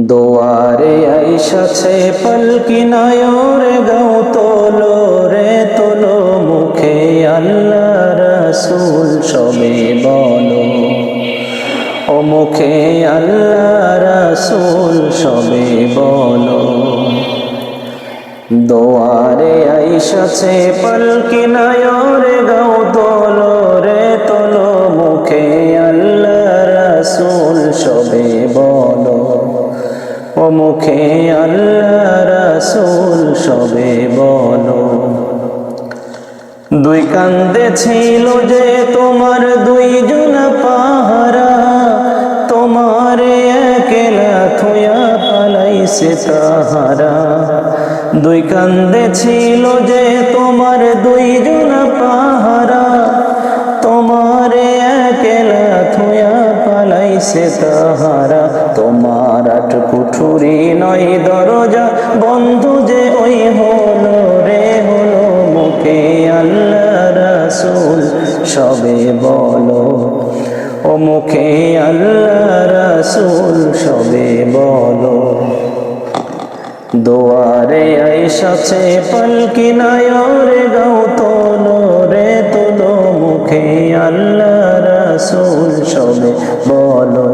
দোয়ারে আইসাছে পালকি নায়রে গাও তোলো রে তোলো, মুখে আল্লাহ রাসূল সবে বলো, ও মুখে আল্লাহ রাসূল সবে বলো। দোয়ারে আইসাছে পালকি নায়রে গাও তোলো রে তোলো, মুখে আল্লাহ রাসূল সবে বলো, ও মুখে আল্লাহ রাসূল সবে বলো। দুই কান্দে ছিল যে তোমার দুইজন পাহারা, তোমার একলা থুয়া পালাইছে তাহারা। দুই কান্দে ছিল যে তোমার দুইজন পাহারা, তোমার একলা থুয়া পালাইছে তাহারা। তোমার আট কুঠুরি নয় দরজা বন্ধ যে ওই হলো রে হলো, মুখে আল্লাহ রাসূল সবে বলো, ও মুখে আল্লাহ রাসূল সবে বলো। দোয়ারে আইসাছে পালকি নায়রে গাও তোলো রে তোলো, মুখে আল্লাহ রাসূল সবে বলো,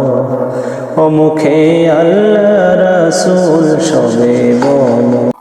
ও মুখে আল্লাহ রাসূল সবে বলো।